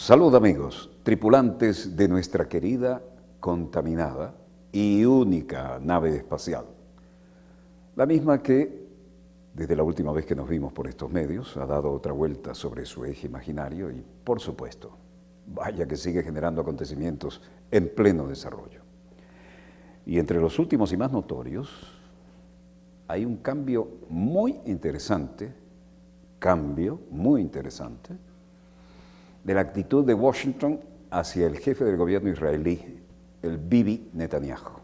Salud amigos, tripulantes de nuestra querida, contaminada y única nave espacial. La misma que, desde la última vez que nos vimos por estos medios, ha dado otra vuelta sobre su eje imaginario y, por supuesto, vaya que sigue generando acontecimientos en pleno desarrollo. Y entre los últimos y más notorios, hay un cambio muy interesante, de la actitud de Washington hacia el jefe del gobierno israelí, el Bibi Netanyahu.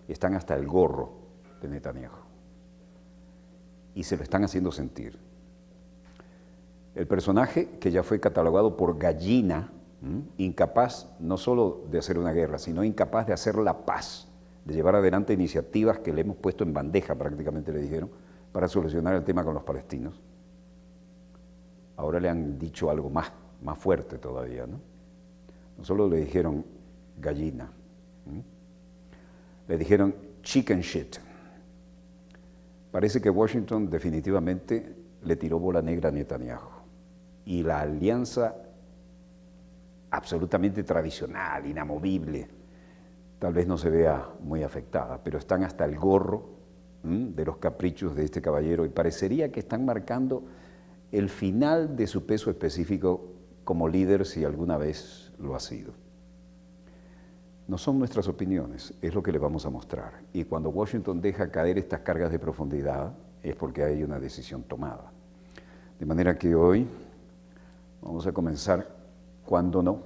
Están hasta el gorro de Netanyahu. Y se lo están haciendo sentir. El personaje que ya fue catalogado por gallina, incapaz no solo de hacer una guerra, sino incapaz de hacer la paz, de llevar adelante iniciativas que le hemos puesto en bandeja, prácticamente le dijeron, para solucionar el tema con los palestinos. Ahora le han dicho algo más fuerte todavía, ¿no? No solo le dijeron gallina, le dijeron chicken shit. Parece que Washington definitivamente le tiró bola negra a Netanyahu y la alianza absolutamente tradicional, inamovible, tal vez no se vea muy afectada, pero están hasta el gorro de los caprichos de este caballero y parecería que están marcando el final de su peso específico como líder, si alguna vez lo ha sido. No son nuestras opiniones, es lo que le vamos a mostrar. Y cuando Washington deja caer estas cargas de profundidad, es porque hay una decisión tomada. De manera que hoy vamos a comenzar, cuando no,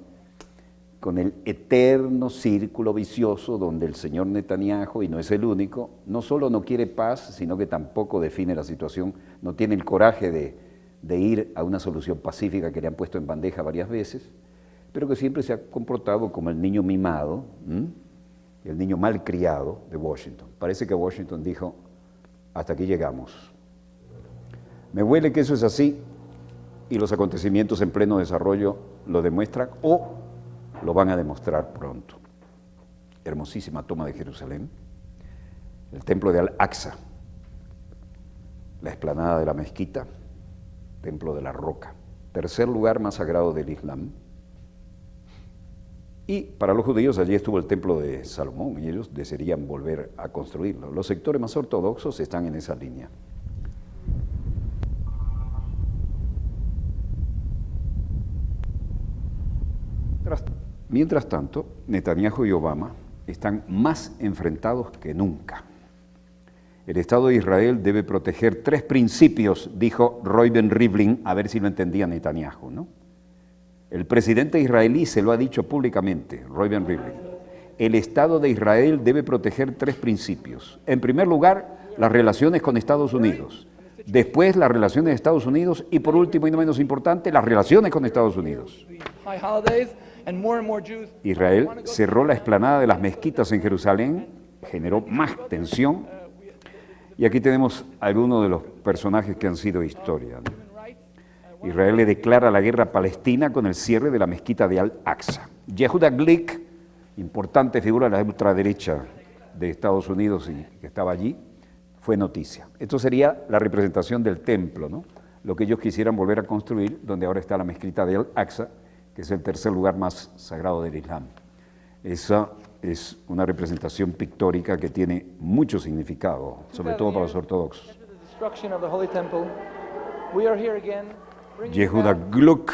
con el eterno círculo vicioso donde el señor Netanyahu, y no es el único, no solo no quiere paz, sino que tampoco define la situación, no tiene el coraje de ir a una solución pacífica que le han puesto en bandeja varias veces, pero que siempre se ha comportado como el niño mimado, el niño malcriado de Washington. Parece que Washington dijo, hasta aquí llegamos. Me huele que eso es así y los acontecimientos en pleno desarrollo lo demuestran o lo van a demostrar pronto. Hermosísima toma de Jerusalén, el templo de Al-Aqsa, la explanada de la mezquita, templo de la roca, tercer lugar más sagrado del Islam. Y para los judíos allí estuvo el templo de Salomón y ellos desearían volver a construirlo. Los sectores más ortodoxos están en esa línea. Mientras tanto, Netanyahu y Obama están más enfrentados que nunca. El Estado de Israel debe proteger 3 principios, dijo Reuven Rivlin, a ver si lo entendía Netanyahu, ¿no? El presidente israelí se lo ha dicho públicamente, Reuven Rivlin. El Estado de Israel debe proteger 3 principios. En primer lugar, las relaciones con Estados Unidos. Después, las relaciones de Estados Unidos. Y por último, y no menos importante, las relaciones con Estados Unidos. Israel cerró la explanada de las mezquitas en Jerusalén, generó más tensión. Y aquí tenemos algunos de los personajes que han sido historia, ¿no? Israel le declara la guerra a Palestina con el cierre de la mezquita de Al-Aqsa. Yehuda Glick, importante figura de la ultraderecha de Estados Unidos y que estaba allí, fue noticia. Esto sería la representación del templo, ¿no? Lo que ellos quisieran volver a construir, donde ahora está la mezquita de Al-Aqsa, que es el tercer lugar más sagrado del Islam. Esa es una representación pictórica que tiene mucho significado, sobre todo para los ortodoxos. Yehuda Glick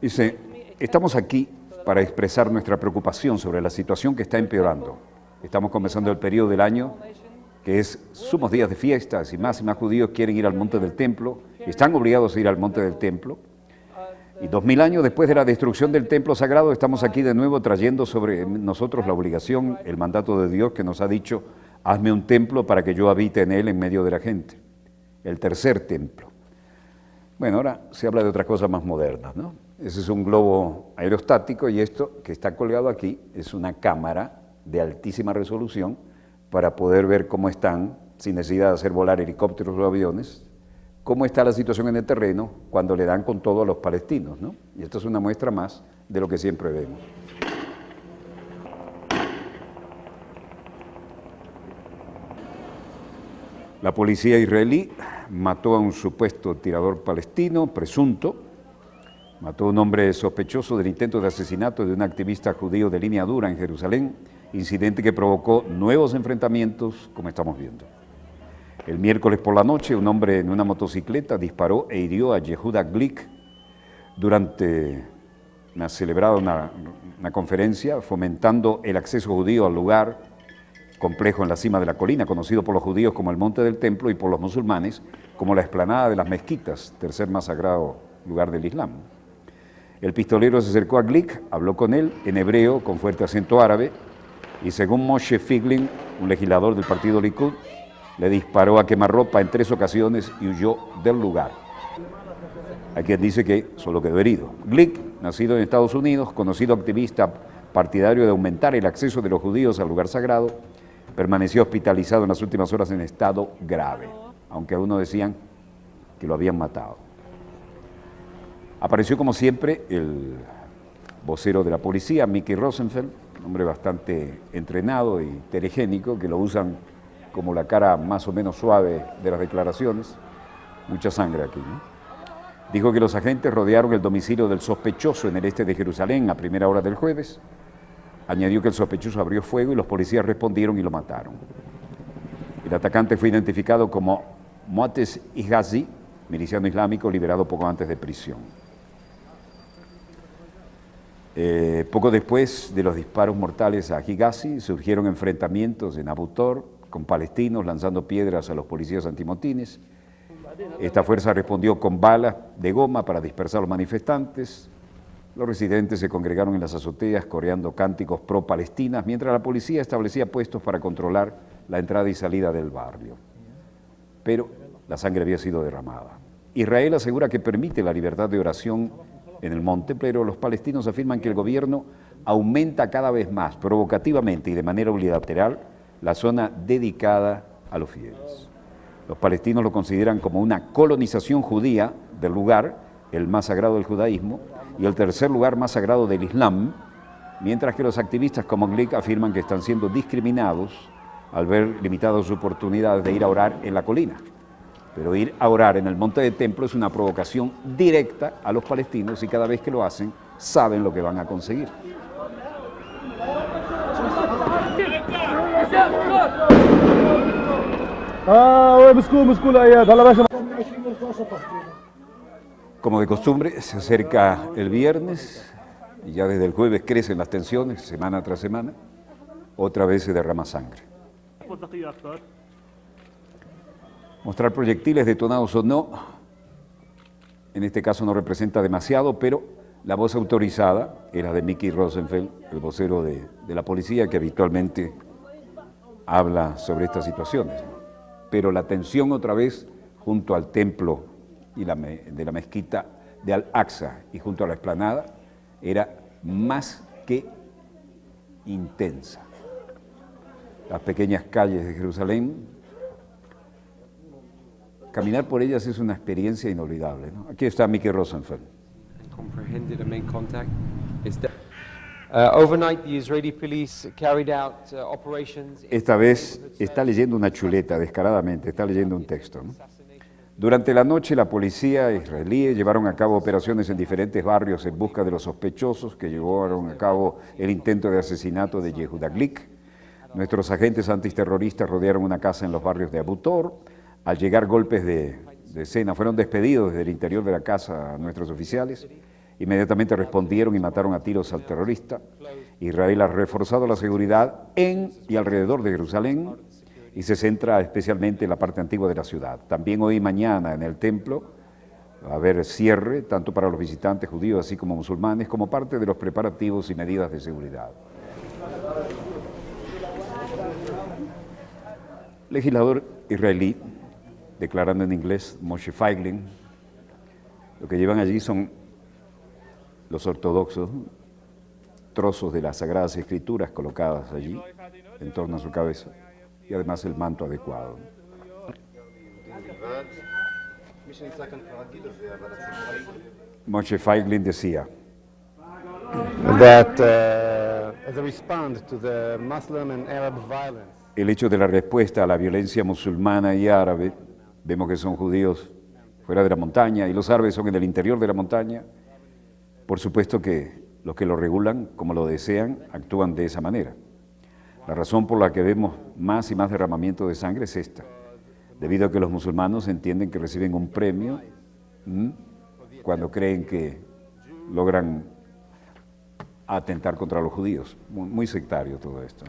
dice, estamos aquí para expresar nuestra preocupación sobre la situación que está empeorando. Estamos comenzando el periodo del año, que es sumos días de fiestas, y más judíos quieren ir al monte del templo, están obligados a ir al monte del templo. Y 2000 años después de la destrucción del templo sagrado, estamos aquí de nuevo trayendo sobre nosotros la obligación, el mandato de Dios que nos ha dicho, hazme un templo para que yo habite en él en medio de la gente. El tercer templo. Bueno, ahora se habla de otras cosas más modernas, ¿no? Ese es un globo aerostático y esto que está colgado aquí es una cámara de altísima resolución para poder ver cómo están, sin necesidad de hacer volar helicópteros o aviones, cómo está la situación en el terreno cuando le dan con todo a los palestinos, ¿no? Y esto es una muestra más de lo que siempre vemos. La policía israelí mató a un supuesto tirador palestino, presunto, Mató a un hombre sospechoso del intento de asesinato de un activista judío de línea dura en Jerusalén, incidente que provocó nuevos enfrentamientos, como estamos viendo. El miércoles por la noche, un hombre en una motocicleta disparó e hirió a Yehuda Glick durante una conferencia fomentando el acceso judío al lugar complejo en la cima de la colina, conocido por los judíos como el Monte del Templo y por los musulmanes como la explanada de las mezquitas, tercer más sagrado lugar del Islam. El pistolero se acercó a Glick, habló con él en hebreo con fuerte acento árabe y según Moshe Feiglin, un legislador del partido Likud, le disparó a quemarropa en 3 ocasiones y huyó del lugar. Hay quien dice que solo quedó herido. Glick, nacido en Estados Unidos, conocido activista partidario de aumentar el acceso de los judíos al lugar sagrado, permaneció hospitalizado en las últimas horas en estado grave, aunque algunos decían que lo habían matado. Apareció como siempre el vocero de la policía, Mickey Rosenfeld, un hombre bastante entrenado y telegénico, que lo usan como la cara más o menos suave de las declaraciones. Mucha sangre aquí, ¿no? Dijo que los agentes rodearon el domicilio del sospechoso en el este de Jerusalén a primera hora del jueves. Añadió que el sospechoso abrió fuego y los policías respondieron y lo mataron. El atacante fue identificado como Moates Higazi, miliciano islámico liberado poco antes de prisión. Poco después de los disparos mortales a Higazi, surgieron enfrentamientos en Abu Tor con palestinos lanzando piedras a los policías antimotines. Esta fuerza respondió con balas de goma para dispersar a los manifestantes. Los residentes se congregaron en las azoteas coreando cánticos pro-palestinas, mientras la policía establecía puestos para controlar la entrada y salida del barrio. Pero la sangre había sido derramada. Israel asegura que permite la libertad de oración en el monte, pero los palestinos afirman que el gobierno aumenta cada vez más, provocativamente y de manera unilateral, la zona dedicada a los fieles. Los palestinos lo consideran como una colonización judía del lugar, el más sagrado del judaísmo, y el tercer lugar más sagrado del Islam, mientras que los activistas como Glick afirman que están siendo discriminados al ver limitadas sus oportunidades de ir a orar en la colina. Pero ir a orar en el Monte del Templo es una provocación directa a los palestinos y cada vez que lo hacen saben lo que van a conseguir. Como de costumbre, se acerca el viernes y ya desde el jueves crecen las tensiones, semana tras semana, otra vez se derrama sangre. Mostrar proyectiles detonados o no, en este caso no representa demasiado, pero la voz autorizada era de Mickey Rosenfeld, el vocero de la policía que habitualmente habla sobre estas situaciones. Pero la tensión otra vez junto al templo de la mezquita de Al-Aqsa y junto a la explanada era más que intensa. Las pequeñas calles de Jerusalén, caminar por ellas es una experiencia inolvidable, ¿no? Aquí está Mickey Rosenfeld. Esta vez está leyendo una chuleta, descaradamente, está leyendo un texto, ¿no? Durante la noche, la policía israelí llevaron a cabo operaciones en diferentes barrios en busca de los sospechosos que llevaron a cabo el intento de asesinato de Yehuda Glick. Nuestros agentes antiterroristas rodearon una casa en los barrios de Abu Tor. Al llegar golpes de escena, fueron despedidos desde el interior de la casa a nuestros oficiales. Inmediatamente respondieron y mataron a tiros al terrorista. Israel ha reforzado la seguridad en y alrededor de Jerusalén y se centra especialmente en la parte antigua de la ciudad. También hoy y mañana en el templo va a haber cierre, tanto para los visitantes judíos así como musulmanes, como parte de los preparativos y medidas de seguridad. Legislador israelí, declarando en inglés, Moshe Feiglin, lo que llevan allí son los ortodoxos, trozos de las Sagradas Escrituras colocadas allí en torno a su cabeza y además el manto adecuado. Moshe Feiglin decía el hecho de la respuesta a la violencia musulmana y árabe, vemos que son judíos fuera de la montaña y los árabes son en el interior de la montaña, Por supuesto que los que lo regulan, como lo desean, actúan de esa manera. La razón por la que vemos más y más derramamiento de sangre es esta, debido a que los musulmanes entienden que reciben un premio cuando creen que logran atentar contra los judíos. Muy sectario todo esto.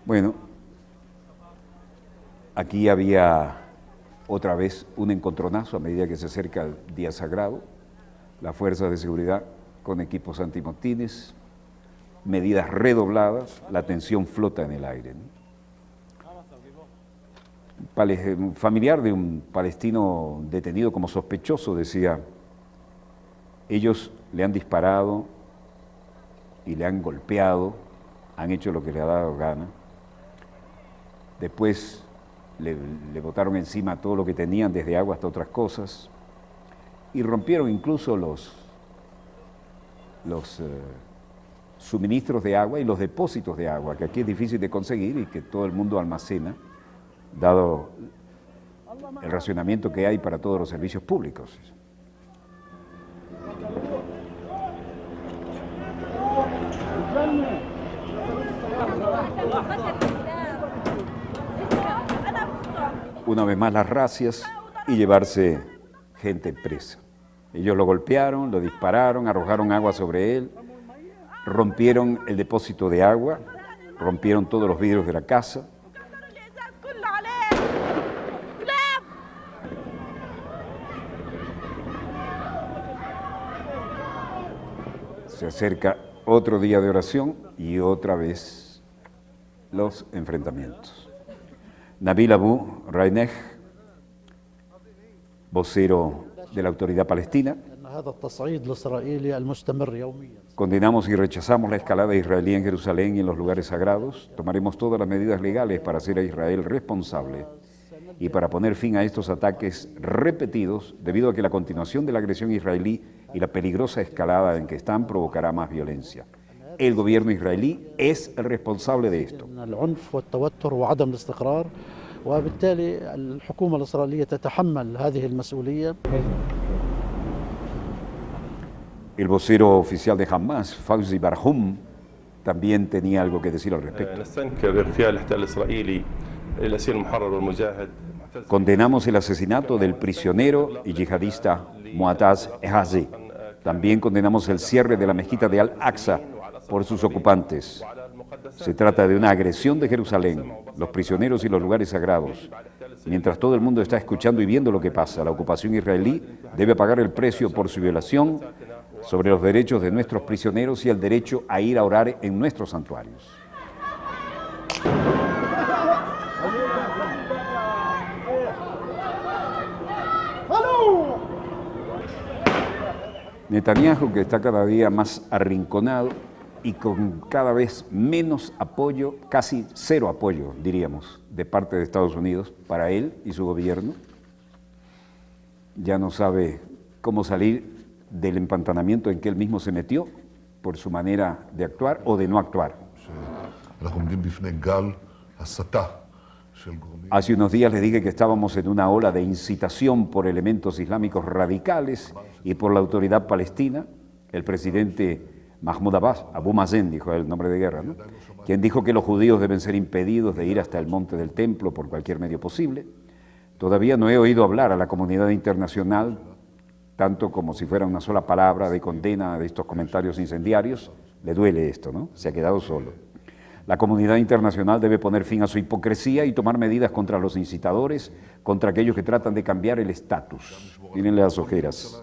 Bueno, aquí había otra vez un encontronazo a medida que se acerca el día sagrado. Las fuerzas de seguridad con equipos antimotines, medidas redobladas, la tensión flota en el aire, ¿no? Un familiar de un palestino detenido como sospechoso decía, ellos le han disparado y le han golpeado, han hecho lo que le ha dado gana, después le botaron encima todo lo que tenían, desde agua hasta otras cosas, y rompieron incluso los suministros de agua y los depósitos de agua, que aquí es difícil de conseguir y que todo el mundo almacena, dado el racionamiento que hay para todos los servicios públicos. Una vez más las razias y llevarse gente presa. Ellos lo golpearon, lo dispararon, arrojaron agua sobre él, rompieron el depósito de agua, rompieron todos los vidrios de la casa. Se acerca otro día de oración y otra vez los enfrentamientos. Nabil Abu Rainej, vocero de la Autoridad Palestina, condenamos y rechazamos la escalada israelí en Jerusalén y en los lugares sagrados. Tomaremos todas las medidas legales para hacer a Israel responsable y para poner fin a estos ataques repetidos, debido a que la continuación de la agresión israelí y la peligrosa escalada en que están provocará más violencia. El gobierno israelí es el responsable de esto. El vocero oficial de Hamas, Fawzi Barhum, también tenía algo que decir al respecto. Condenamos el asesinato del prisionero y yihadista Mu'taz Ehazi. También condenamos el cierre de la mezquita de Al-Aqsa por sus ocupantes. Se trata de una agresión de Jerusalén, los prisioneros y los lugares sagrados. Mientras todo el mundo está escuchando y viendo lo que pasa, la ocupación israelí debe pagar el precio por su violación sobre los derechos de nuestros prisioneros y el derecho a ir a orar en nuestros santuarios. Netanyahu, que está cada día más arrinconado y con cada vez menos apoyo, casi cero apoyo, diríamos, de parte de Estados Unidos para él y su gobierno, ya no sabe cómo salir del empantanamiento en que él mismo se metió por su manera de actuar o de no actuar. Hace unos días les dije que estábamos en una ola de incitación por elementos islámicos radicales y por la autoridad palestina. El presidente Mahmoud Abbas, Abu Mazen, dijo el nombre de guerra, ¿no?, quien dijo que los judíos deben ser impedidos de ir hasta el monte del templo por cualquier medio posible. Todavía no he oído hablar a la comunidad internacional, tanto como si fuera una sola palabra de condena de estos comentarios incendiarios. Le duele esto, ¿no? Se ha quedado solo. La comunidad internacional debe poner fin a su hipocresía y tomar medidas contra los incitadores, contra aquellos que tratan de cambiar el estatus. Mírenle las ojeras.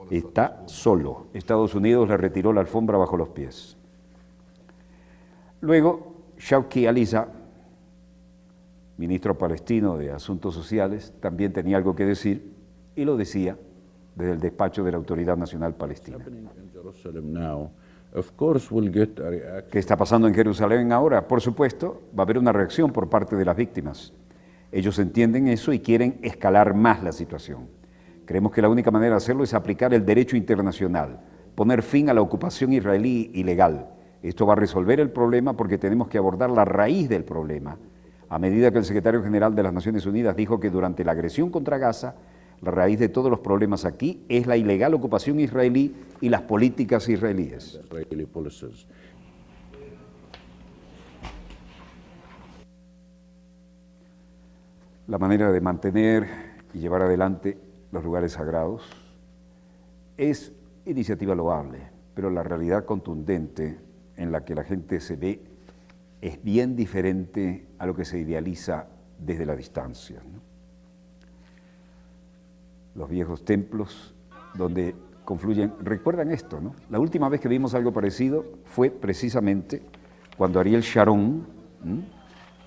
Está solo. Estados Unidos le retiró la alfombra bajo los pies. Luego, Shawki Aliza, ministro palestino de Asuntos Sociales, también tenía algo que decir y lo decía desde el despacho de la Autoridad Nacional Palestina. ¿Qué está pasando en Jerusalén ahora? Por supuesto, va a haber una reacción por parte de las víctimas. Ellos entienden eso y quieren escalar más la situación. Creemos que la única manera de hacerlo es aplicar el derecho internacional, poner fin a la ocupación israelí ilegal. Esto va a resolver el problema porque tenemos que abordar la raíz del problema. A medida que el secretario general de las Naciones Unidas dijo que durante la agresión contra Gaza, La raíz de todos los problemas aquí es la ilegal ocupación israelí y las políticas israelíes. La manera de mantener y llevar adelante los lugares sagrados es iniciativa loable, pero la realidad contundente en la que la gente se ve es bien diferente a lo que se idealiza desde la distancia, ¿no? Los viejos templos donde confluyen, recuerdan esto, ¿no? La última vez que vimos algo parecido fue precisamente cuando Ariel Sharon,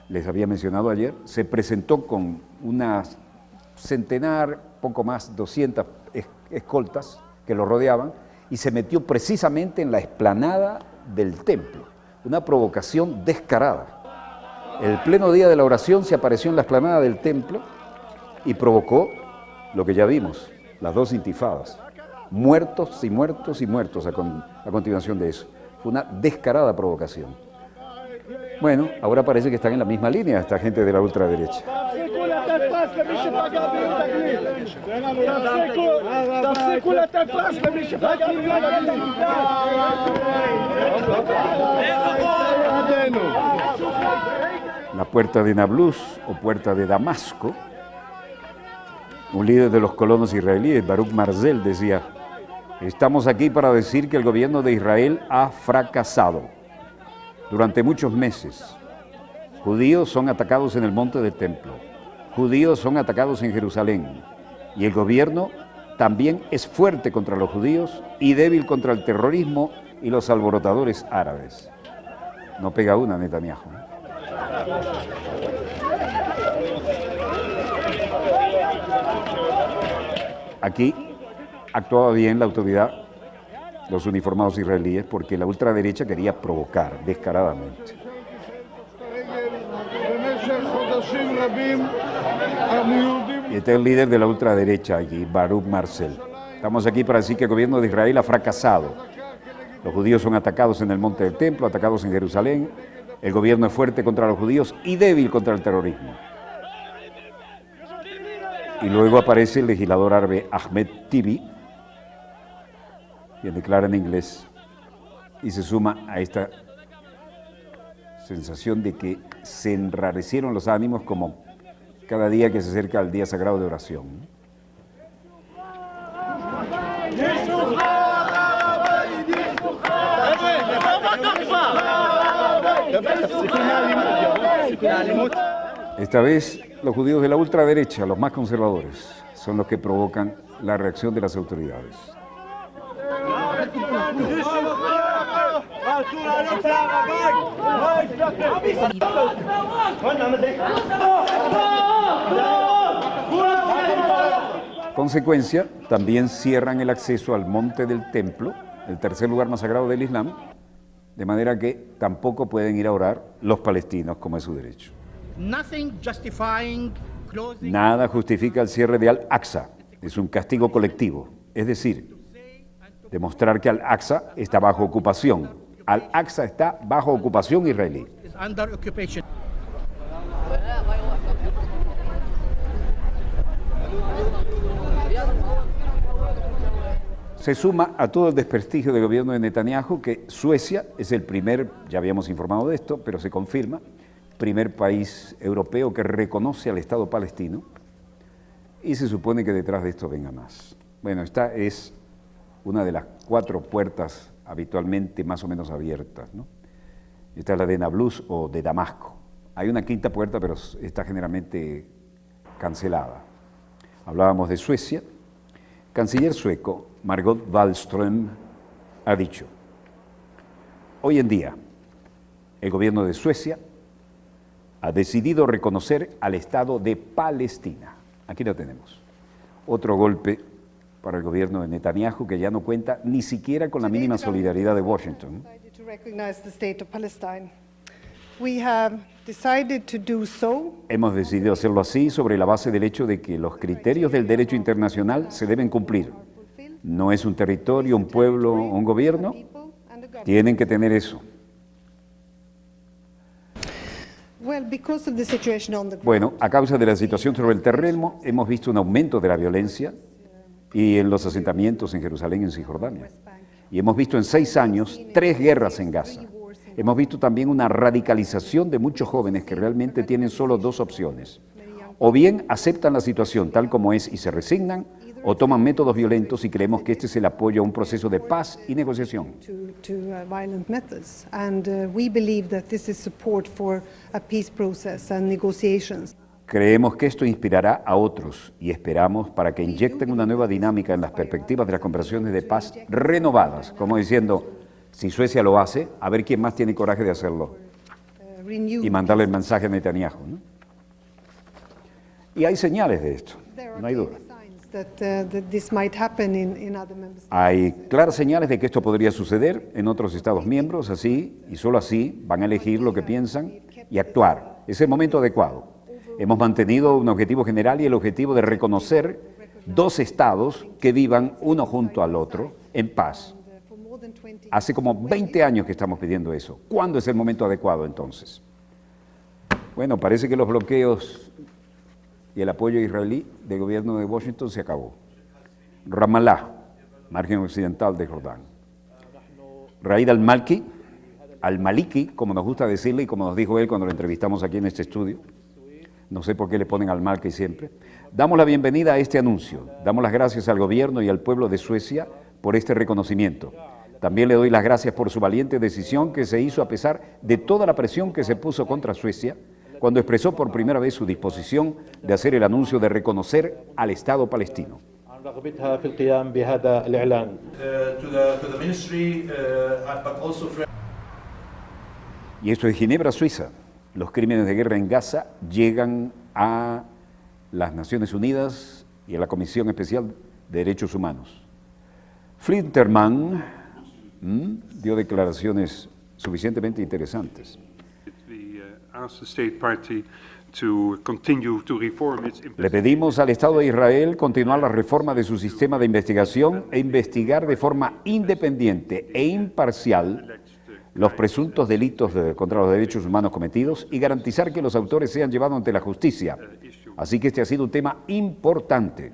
les había mencionado ayer, se presentó con unas centenar, poco más, 200 escoltas que lo rodeaban y se metió precisamente en la explanada del templo, una provocación descarada. El pleno día de la oración se apareció en la explanada del templo y provocó lo que ya vimos, las dos intifadas, muertos y muertos y muertos a continuación de eso. Fue una descarada provocación. Bueno, ahora parece que están en la misma línea esta gente de la ultraderecha. La puerta de Nablus o puerta de Damasco, un líder de los colonos israelíes, Baruch Marzel, decía: estamos aquí para decir que el gobierno de Israel ha fracasado. Durante muchos meses, judíos son atacados en el monte del templo, judíos son atacados en Jerusalén, y el gobierno también es fuerte contra los judíos y débil contra el terrorismo y los alborotadores árabes. No pega una, Netanyahu. Aquí actuaba bien la autoridad, los uniformados israelíes, porque la ultraderecha quería provocar descaradamente. Y este es el líder de la ultraderecha aquí, Baruch Marzel. Estamos aquí para decir que el gobierno de Israel ha fracasado. Los judíos son atacados en el monte del templo, atacados en Jerusalén. El gobierno es fuerte contra los judíos y débil contra el terrorismo. Y luego aparece el legislador árabe Ahmed Tibi, quien declara en inglés, y se suma a esta sensación de que se enrarecieron los ánimos como cada día que se acerca al día sagrado de oración. Esta vez los judíos de la ultraderecha, los más conservadores, son los que provocan la reacción de las autoridades. Consecuencia, también cierran el acceso al monte del templo, el tercer lugar más sagrado del Islam, de manera que tampoco pueden ir a orar los palestinos, como es su derecho. Nada justifica el cierre de Al-Aqsa, es un castigo colectivo, es decir, demostrar que Al-Aqsa está bajo ocupación. Al-Aqsa está bajo ocupación israelí. Se suma a todo el desprestigio del gobierno de Netanyahu que Suecia es el primer, ya habíamos informado de esto, pero se confirma, primer país europeo que reconoce al Estado palestino, y se supone que detrás de esto venga más. Bueno, esta es una de las 4 puertas habitualmente más o menos abiertas, ¿no? Esta es la de Nablus o de Damasco. Hay una 5ª puerta, pero está generalmente cancelada. Hablábamos de Suecia. Canciller sueco Margot Wallström ha dicho: hoy en día el gobierno de Suecia ha decidido reconocer al Estado de Palestina. Aquí lo tenemos. Otro golpe para el gobierno de Netanyahu, que ya no cuenta ni siquiera con la mínima solidaridad de Washington. Hemos decidido hacerlo así sobre la base del hecho de que los criterios del derecho internacional se deben cumplir. No es un territorio, un pueblo o un gobierno. Tienen que tener eso. Bueno, a causa de la situación sobre el terreno, hemos visto un aumento de la violencia y en los asentamientos en Jerusalén y en Cisjordania. Y hemos visto en 6 años 3 guerras en Gaza. Hemos visto también una radicalización de muchos jóvenes que realmente tienen solo 2 opciones. O bien aceptan la situación tal como es y se resignan, o toman métodos violentos y creemos que este es el apoyo a un proceso de paz y negociación. Creemos que esto inspirará a otros y esperamos para que inyecten una nueva dinámica en las perspectivas de las conversaciones de paz renovadas, como diciendo, si Suecia lo hace, a ver quién más tiene coraje de hacerlo y mandarle el mensaje a Netanyahu, ¿no? Y hay señales de esto, no hay duda. Hay claras señales de que esto podría suceder en otros Estados miembros, así y solo así van a elegir lo que piensan y actuar. Es el momento adecuado. Hemos mantenido un objetivo general y el objetivo de reconocer 2 estados que vivan uno junto al otro en paz. Hace como 20 años que estamos pidiendo eso. ¿Cuándo es el momento adecuado entonces? Bueno, parece que los bloqueos y el apoyo israelí del gobierno de Washington se acabó. Ramallah, margen occidental de Jordán. Raid al-Maliki, como nos gusta decirle y como nos dijo él cuando lo entrevistamos aquí en este estudio, no sé por qué le ponen al-Maliki siempre, damos la bienvenida a este anuncio, damos las gracias al gobierno y al pueblo de Suecia por este reconocimiento. También le doy las gracias por su valiente decisión que se hizo a pesar de toda la presión que se puso contra Suecia cuando expresó por primera vez su disposición de hacer el anuncio de reconocer al Estado palestino. Y esto es Ginebra, Suiza. Los crímenes de guerra en Gaza llegan a las Naciones Unidas y a la Comisión Especial de Derechos Humanos. Flinterman dio declaraciones suficientemente interesantes. Le pedimos al Estado de Israel continuar la reforma de su sistema de investigación e investigar de forma independiente e imparcial los presuntos delitos contra los derechos humanos cometidos y garantizar que los autores sean llevados ante la justicia. Así que este ha sido un tema importante.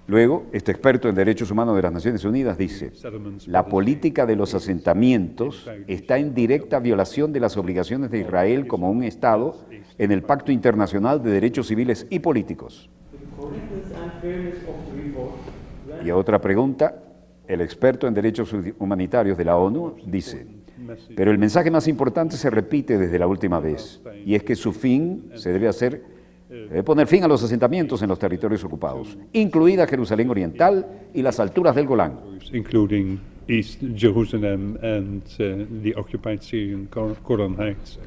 Luego, este experto en derechos humanos de las Naciones Unidas dice, la política de los asentamientos está en directa violación de las obligaciones de Israel como un Estado en el Pacto Internacional de Derechos Civiles y Políticos. Y otra pregunta, el experto en derechos humanitarios de la ONU dice, pero el mensaje más importante se repite desde la última vez, y es que su fin se debe poner fin a los asentamientos en los territorios ocupados, incluida Jerusalén Oriental y las alturas del Golán. Including East Jerusalem and the occupied Syrian Golan Heights.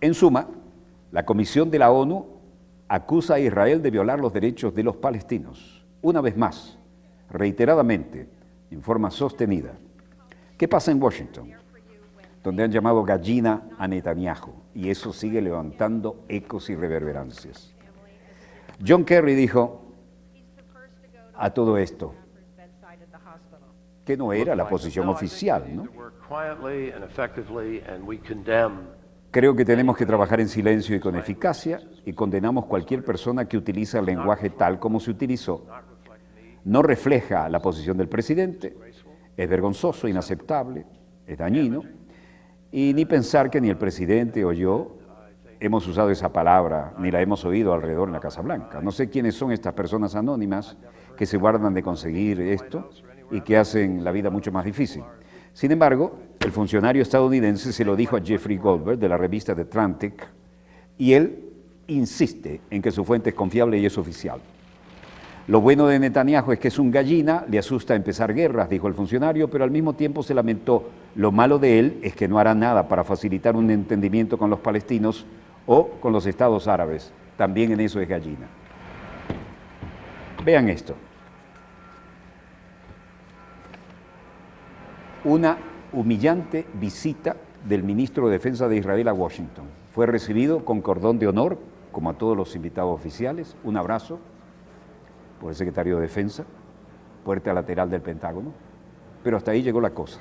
En suma, la Comisión de la ONU acusa a Israel de violar los derechos de los palestinos. Una vez más, reiteradamente, en forma sostenida. ¿Qué pasa en Washington? Donde han llamado gallina a Netanyahu, y eso sigue levantando ecos y reverberancias. John Kerry dijo a todo esto, que no era la posición oficial, ¿no? Creo que tenemos que trabajar en silencio y con eficacia, y condenamos cualquier persona que utiliza el lenguaje tal como se utilizó. No refleja la posición del presidente, es vergonzoso, inaceptable, es dañino, y ni pensar que ni el presidente o yo hemos usado esa palabra, ni la hemos oído alrededor en la Casa Blanca. No sé quiénes son estas personas anónimas que se guardan de conseguir esto y que hacen la vida mucho más difícil. Sin embargo, el funcionario estadounidense se lo dijo a Jeffrey Goldberg de la revista The Atlantic y él insiste en que su fuente es confiable y es oficial. Lo bueno de Netanyahu es que es un gallina, le asusta empezar guerras, dijo el funcionario, pero al mismo tiempo se lamentó. Lo malo de él es que no hará nada para facilitar un entendimiento con los palestinos o con los estados árabes. También en eso es gallina. Vean esto. Una humillante visita del ministro de Defensa de Israel a Washington. Fue recibido con cordón de honor, como a todos los invitados oficiales, un abrazo por el secretario de Defensa, puerta lateral del Pentágono, pero hasta ahí llegó la cosa.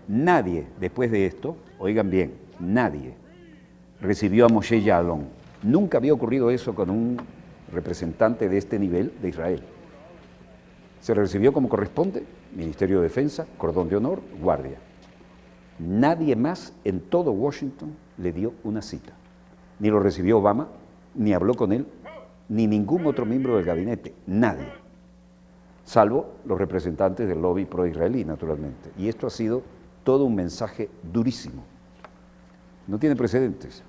Nadie, después de esto, oigan bien, nadie recibió a Moshe Yaalon. Nunca había ocurrido eso con un representante de este nivel de Israel. Se le recibió como corresponde, Ministerio de Defensa, cordón de honor, guardia. Nadie más en todo Washington le dio una cita. Ni lo recibió Obama, ni habló con él, ni ningún otro miembro del gabinete, nadie. Salvo los representantes del lobby pro-israelí, naturalmente. Y esto ha sido todo un mensaje durísimo. No tiene precedentes.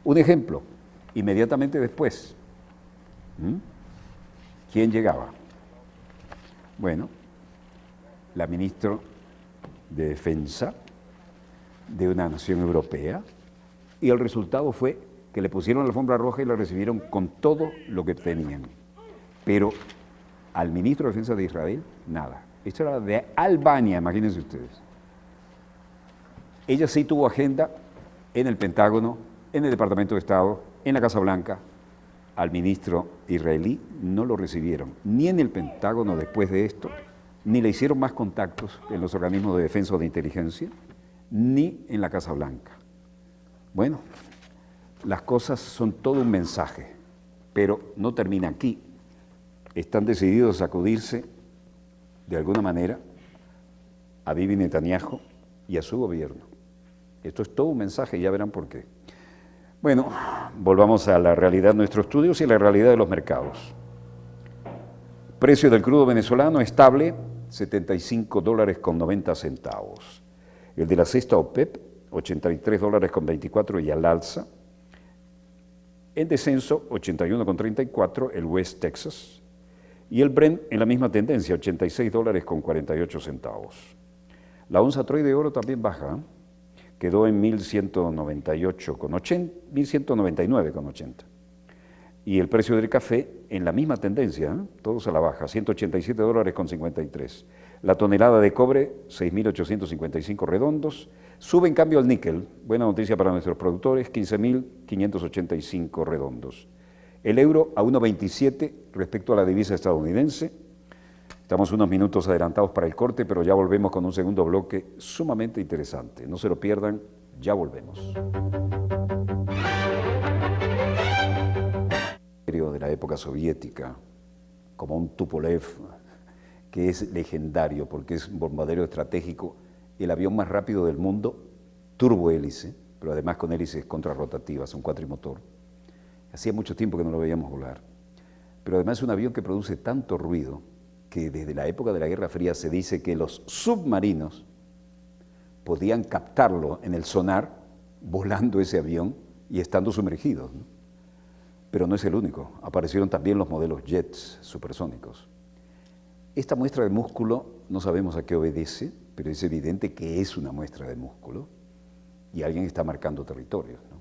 Un ejemplo, inmediatamente después, ¿quién llegaba? Bueno, la ministra de Defensa de una nación europea, y el resultado fue que le pusieron la alfombra roja y la recibieron con todo lo que tenían. Pero al ministro de Defensa de Israel, nada. Esto era de Albania, imagínense ustedes. Ella sí tuvo agenda en el Pentágono, en el Departamento de Estado, en la Casa Blanca. Al ministro israelí no lo recibieron, ni en el Pentágono después de esto, ni le hicieron más contactos en los organismos de defensa o de inteligencia, ni en la Casa Blanca. Bueno, las cosas son todo un mensaje, pero no termina aquí. Están decididos a sacudirse, de alguna manera, a Bibi Netanyahu y a su gobierno. Esto es todo un mensaje y ya verán por qué. Bueno, volvamos a la realidad de nuestros estudios y a la realidad de los mercados. Precio del crudo venezolano estable, $75.90. El de la cesta OPEP, $83.24 y al alza. En descenso, $81.34 el West Texas. Y el Brent en la misma tendencia, $86.48. La onza Troy de oro también baja, quedó en 1199,80. Y el precio del café en la misma tendencia, todos a la baja, $187.53. La tonelada de cobre, 6.855 redondos. Sube en cambio el níquel, buena noticia para nuestros productores, 15.585 redondos. El euro a 1.27 respecto a la divisa estadounidense. Estamos unos minutos adelantados para el corte, pero ya volvemos con un segundo bloque sumamente interesante. No se lo pierdan, ya volvemos. De la época soviética, como un Tupolev, que es legendario porque es un bombardero estratégico, el avión más rápido del mundo, turbohélice, pero además con hélices contrarrotativas, un cuatrimotor. Hacía mucho tiempo que no lo veíamos volar. Pero además es un avión que produce tanto ruido que desde la época de la Guerra Fría se dice que los submarinos podían captarlo en el sonar volando ese avión y estando sumergidos, ¿no? Pero no es el único, aparecieron también los modelos jets supersónicos. Esta muestra de músculo no sabemos a qué obedece, pero es evidente que es una muestra de músculo y alguien está marcando territorios, ¿no?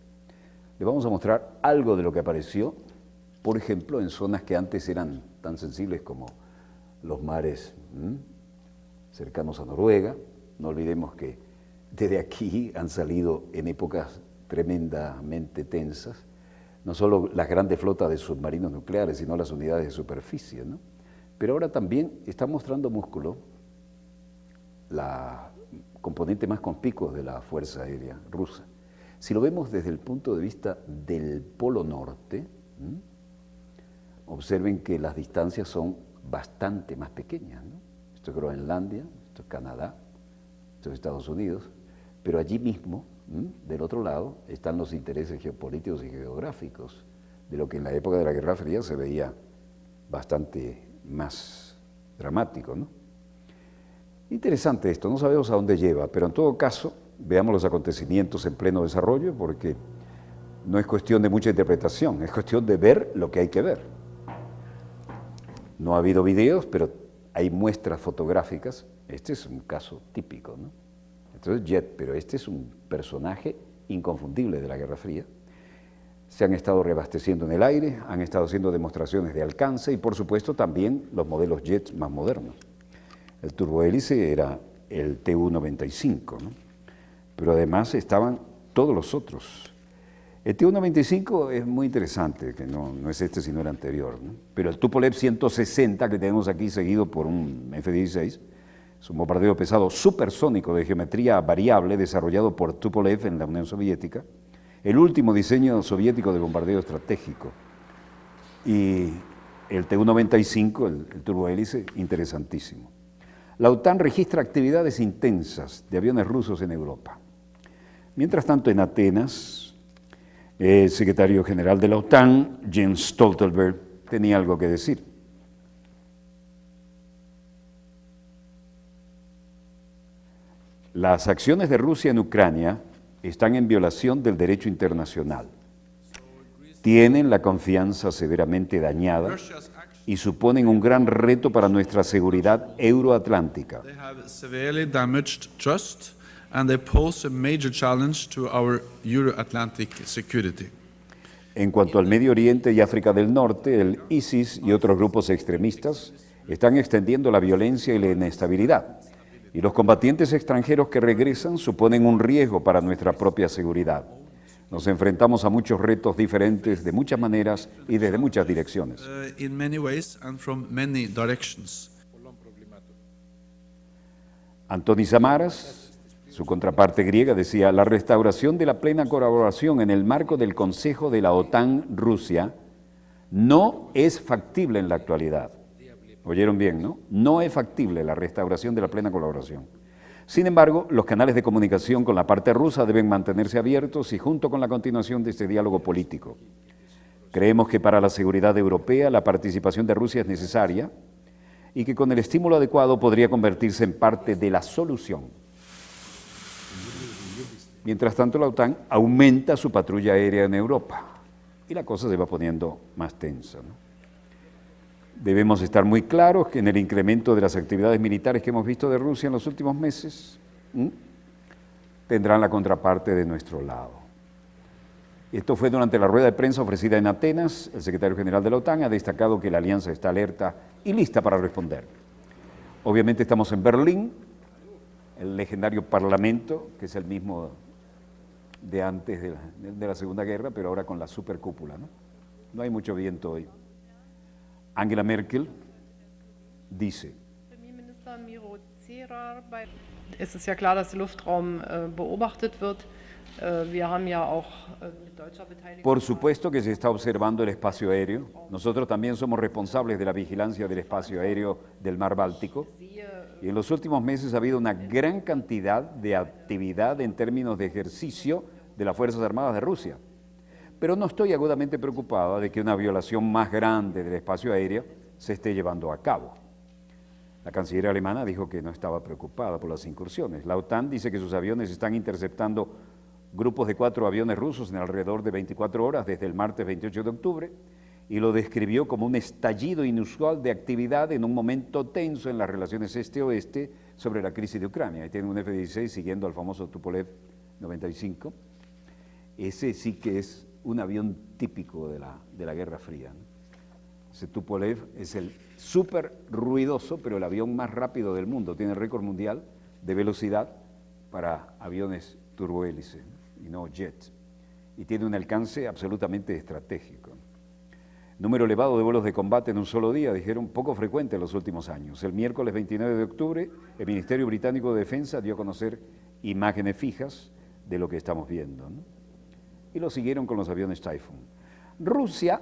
Le vamos a mostrar algo de lo que apareció, por ejemplo, en zonas que antes eran tan sensibles como los mares cercanos a Noruega. No olvidemos que desde aquí han salido en épocas tremendamente tensas no solo las grandes flotas de submarinos nucleares, sino las unidades de superficie, ¿no? Pero ahora también está mostrando músculo la componente más conspicua de la Fuerza Aérea rusa. Si lo vemos desde el punto de vista del Polo Norte, observen que las distancias son bastante más pequeñas, ¿no? Esto es Groenlandia, esto es Canadá, esto es Estados Unidos, pero allí mismo, del otro lado, están los intereses geopolíticos y geográficos, de lo que en la época de la Guerra Fría se veía bastante más dramático, ¿no? Interesante esto, no sabemos a dónde lleva, pero en todo caso, veamos los acontecimientos en pleno desarrollo, porque no es cuestión de mucha interpretación, es cuestión de ver lo que hay que ver. No ha habido videos, pero hay muestras fotográficas. Este es un caso típico, ¿no? Entonces, Jet, pero este es un personaje inconfundible de la Guerra Fría. Se han estado reabasteciendo en el aire, han estado haciendo demostraciones de alcance y, por supuesto, también los modelos jets más modernos. El turbohélice era el Tu-95, ¿no? Pero además estaban todos los otros. El Tu-95 es muy interesante, que no es este sino el anterior, ¿no? Pero el Tupolev 160 que tenemos aquí seguido por un F-16 Es un bombardero pesado supersónico de geometría variable desarrollado por Tupolev en la Unión Soviética, el último diseño soviético de bombardeo estratégico. Y el Tu-95, el turbohélice, interesantísimo. La OTAN registra actividades intensas de aviones rusos en Europa. Mientras tanto, en Atenas, el secretario general de la OTAN, Jens Stoltenberg, tenía algo que decir. Las acciones de Rusia en Ucrania están en violación del derecho internacional. Tienen la confianza severamente dañada y suponen un gran reto para nuestra seguridad euroatlántica. They have severely damaged trust and they pose a major challenge to our Euro-Atlantic security. En cuanto al Medio Oriente y África del Norte, el ISIS y otros grupos extremistas están extendiendo la violencia y la inestabilidad, y los combatientes extranjeros que regresan suponen un riesgo para nuestra propia seguridad. Nos enfrentamos a muchos retos diferentes de muchas maneras y desde muchas direcciones. In many ways and from many directions. Antoni Samaras, su contraparte griega, decía: la restauración de la plena colaboración en el marco del Consejo de la OTAN-Rusia no es factible en la actualidad. ¿Oyeron bien, no? No es factible la restauración de la plena colaboración. Sin embargo, los canales de comunicación con la parte rusa deben mantenerse abiertos y junto con la continuación de este diálogo político. Creemos que para la seguridad europea la participación de Rusia es necesaria y que con el estímulo adecuado podría convertirse en parte de la solución. Mientras tanto, la OTAN aumenta su patrulla aérea en Europa y la cosa se va poniendo más tensa, ¿no? Debemos estar muy claros que en el incremento de las actividades militares que hemos visto de Rusia en los últimos meses, tendrán la contraparte de nuestro lado. Esto fue durante la rueda de prensa ofrecida en Atenas. El secretario general de la OTAN ha destacado que la alianza está alerta y lista para responder. Obviamente estamos en Berlín, el legendario Parlamento, que es el mismo de antes de la Segunda Guerra, pero ahora con la supercúpula, ¿no? No hay mucho viento hoy. Angela Merkel dice: Premierminister Miro Cerar, es ist ja klar, dass der Luftraum beobachtet wird. Wir haben ja auch mit deutscher Beteiligung. Por supuesto que se está observando el espacio aéreo. Nosotros también somos responsables de la vigilancia del espacio aéreo del Mar Báltico. Y en los últimos meses ha habido una gran cantidad de actividad en términos de ejercicio de las Fuerzas Armadas de Rusia. Pero no estoy agudamente preocupada de que una violación más grande del espacio aéreo se esté llevando a cabo. La canciller alemana dijo que no estaba preocupada por las incursiones. La OTAN dice que sus aviones están interceptando grupos de 4 aviones rusos en alrededor de 24 horas desde el martes 28 de octubre y lo describió como un estallido inusual de actividad en un momento tenso en las relaciones este-oeste sobre la crisis de Ucrania. Y tiene un F-16 siguiendo al famoso Tupolev 95. Ese sí que es un avión típico de la Guerra Fría, ¿no? Ese Tupolev es el súper ruidoso, pero el avión más rápido del mundo. Tiene récord mundial de velocidad para aviones turbohélice, ¿no? Y no jet. Y tiene un alcance absolutamente estratégico. Número elevado de vuelos de combate en un solo día, dijeron, poco frecuente en los últimos años. El miércoles 29 de octubre, el Ministerio Británico de Defensa dio a conocer imágenes fijas de lo que estamos viendo, ¿no? Y lo siguieron con los aviones Typhoon. Rusia,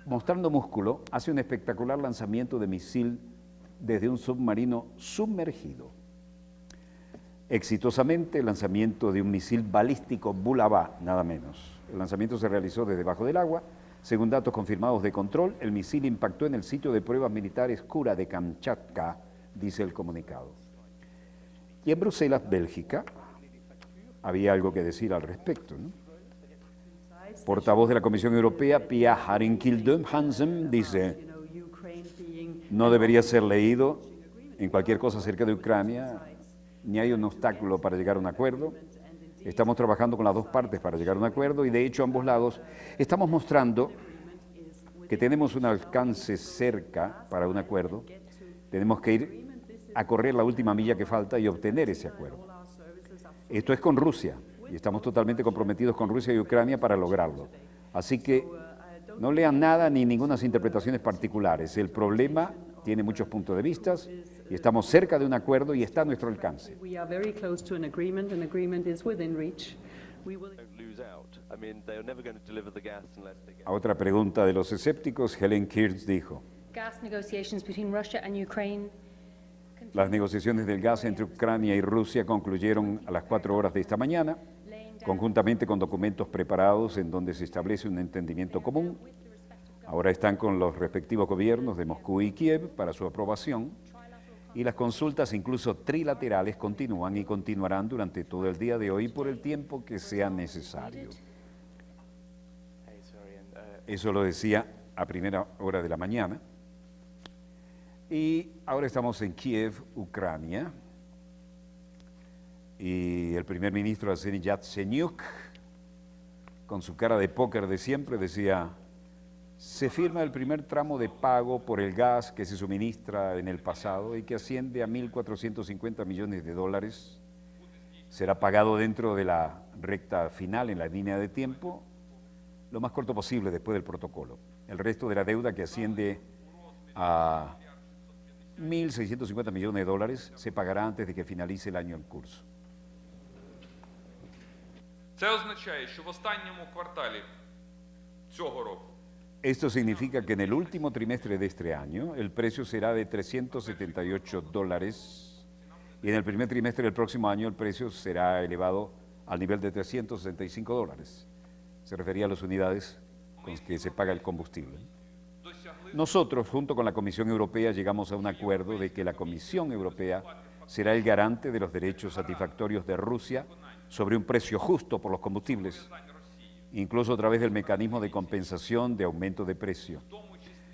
mostrando músculo, hace un espectacular lanzamiento de misil desde un submarino sumergido. Exitosamente, el lanzamiento de un misil balístico Bulava, nada menos. El lanzamiento se realizó desde debajo del agua. Según datos confirmados de control, el misil impactó en el sitio de pruebas militares Kura de Kamchatka, dice el comunicado. Y en Bruselas, Bélgica, había algo que decir al respecto, ¿no? Portavoz de la Comisión Europea, Pia Haring-Hansen, dice: no debería ser leído en cualquier cosa acerca de Ucrania, ni hay un obstáculo para llegar a un acuerdo. Estamos trabajando con las dos partes para llegar a un acuerdo y de hecho ambos lados estamos mostrando que tenemos un alcance cerca para un acuerdo. Tenemos que ir a correr la última milla que falta y obtener ese acuerdo. Esto es con Rusia y estamos totalmente comprometidos con Rusia y Ucrania para lograrlo. Así que no lean nada ni ninguna interpretaciones particulares. El problema tiene muchos puntos de vista y estamos cerca de un acuerdo y está a nuestro alcance. We are very close to an agreement. An agreement is within reach. We will don't lose out. I mean, they are never going to deliver the gas unless they get. A otra pregunta de los escépticos, Helen Kirsch dijo, Gas negotiations between Russia and Ukraine. las negociaciones del gas entre Ucrania y Rusia concluyeron a las 4 horas de esta mañana, conjuntamente con documentos preparados en donde se establece un entendimiento común. Ahora están con los respectivos gobiernos de Moscú y Kiev para su aprobación y las consultas, incluso trilaterales, continúan y continuarán durante todo el día de hoy por el tiempo que sea necesario. Eso lo decía a primera hora de la mañana. Y ahora estamos en Kiev, Ucrania, y el primer ministro Arseniy Yatsenyuk, con su cara de póker de siempre, decía: se firma el primer tramo de pago por el gas que se suministra en el pasado y que asciende a 1.450 millones de dólares. Será pagado dentro de la recta final, en la línea de tiempo, lo más corto posible después del protocolo. El resto de la deuda, que asciende a 1.650 millones de dólares, se pagará antes de que finalice el año en curso. Це означає, що в останньому кварталі цього року Esto significa que en el último trimestre de este año el precio será de 378 dólares y en el primer trimestre del próximo año el precio será elevado al nivel de 365 dólares. Se refería a las unidades con que se paga el combustible. Nosotros, junto con la Comisión Europea, llegamos a un acuerdo de que la Comisión Europea será el garante de los derechos satisfactorios de Rusia sobre un precio justo por los combustibles, incluso a través del mecanismo de compensación de aumento de precio.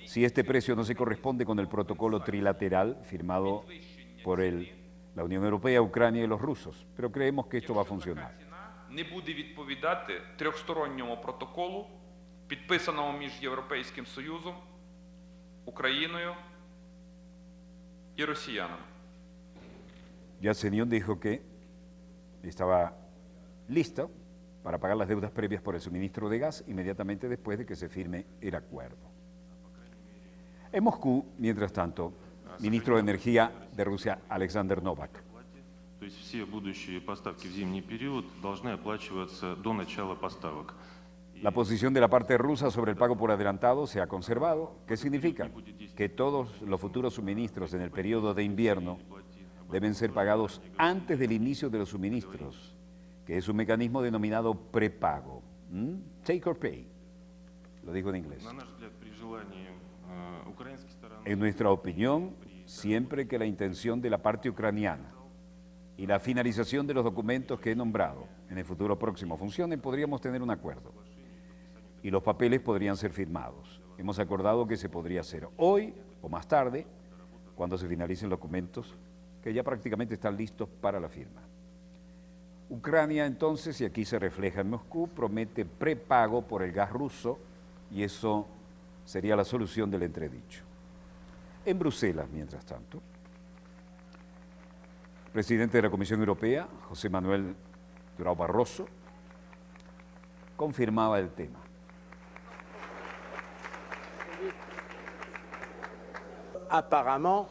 Si este precio no se corresponde con el protocolo trilateral firmado por la Unión Europea, Ucrania y los rusos, pero creemos que esto va a funcionar. не буде відповідати трьохсторонньому протоколу, підписаному між Європейським Союзом, Україною і росіянами. Yatsenyuk dijo que estaba listo para pagar las deudas previas por el suministro de gas inmediatamente después de que se firme el acuerdo. En Moscú, mientras tanto, ministro de Energía de Rusia, Alexander Novak, То есть все будущие поставки в зимний период должны оплачиваться до начала поставок. la posición de la parte rusa sobre el pago por adelantado se ha conservado. ¿Qué significa? Que todos los futuros suministros en el periodo de invierno deben ser pagados antes del inicio de los suministros, que es un mecanismo denominado prepago. Take or pay, lo dijo en inglés. На наш взгляд, при желании украинской стороны En nuestra opinión, siempre que la intención de la parte ucraniana y la finalización de los documentos que he nombrado en el futuro próximo funcionen, podríamos tener un acuerdo y los papeles podrían ser firmados. Hemos acordado que se podría hacer hoy o más tarde, cuando se finalicen los documentos que ya prácticamente están listos para la firma. Ucrania entonces, y aquí se refleja en Moscú, promete prepago por el gas ruso y eso sería la solución del entredicho. En Bruselas, mientras tanto, el presidente de la Comisión Europea, José Manuel Durão Barroso, confirmaba el tema. Apparemment,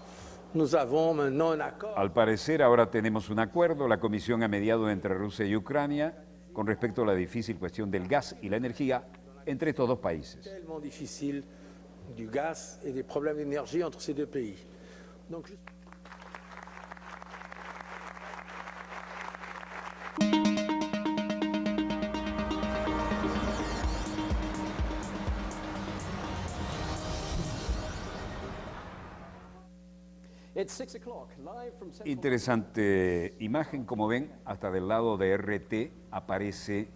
nous avons maintenant un accord. Al parecer, ahora tenemos un acuerdo. La Comisión ha mediado entre Rusia y Ucrania con respecto a la difícil cuestión del gas y la energía entre estos dos países. Tellement difficile du gaz et des problèmes d'énergie entre ces deux pays. Donc, Interesante imagen, como ven, hasta del lado de RT aparece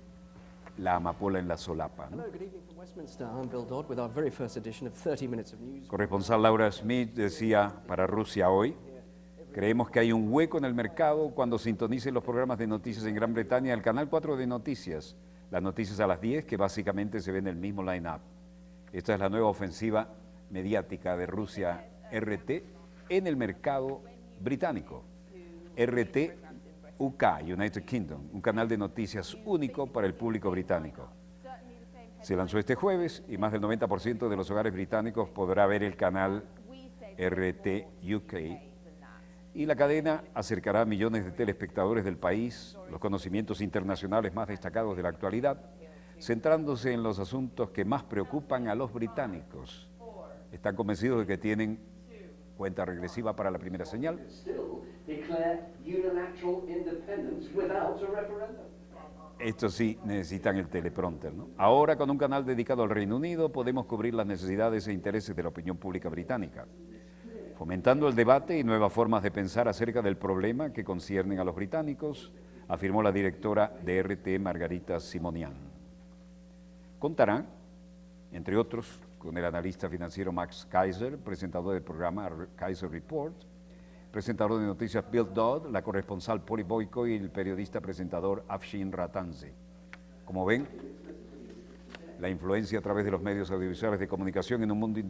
la amapola en la solapa, ¿no? Hello, good evening from Westminster. I'm Bill Dodd with our very first edition of 30 Minutes of News. Corresponsal Laura Smith decía para Rusia Hoy: creemos que hay un hueco en el mercado cuando sintonicen los programas de noticias en Gran Bretaña, el Canal 4 de Noticias, las noticias a las 10, que básicamente se ven el mismo line-up. Esta es la nueva ofensiva mediática de Rusia RT en el mercado británico. RT UK, United Kingdom, un canal de noticias único para el público británico. Se lanzó este jueves y más del 90% de los hogares británicos podrá ver el canal RT UK, y la cadena acercará a millones de telespectadores del país los conocimientos internacionales más destacados de la actualidad, centrándose en los asuntos que más preocupan a los británicos. ¿Están convencidos de que tienen cuenta regresiva para la primera señal? Esto sí, necesitan el teleprompter, ¿no? Ahora, con un canal dedicado al Reino Unido, podemos cubrir las necesidades e intereses de la opinión pública británica, fomentando el debate y nuevas formas de pensar acerca del problema que conciernen a los británicos, afirmó la directora de RT, Margarita Simonian. Contará, entre otros, con el analista financiero Max Kaiser, presentador del programa Kaiser Report, presentador de noticias Bill Dodd, la corresponsal Polly Boyko y el periodista presentador Afshin Ratanzi. Como ven, la influencia a través de los medios audiovisuales de comunicación en un mundo internacional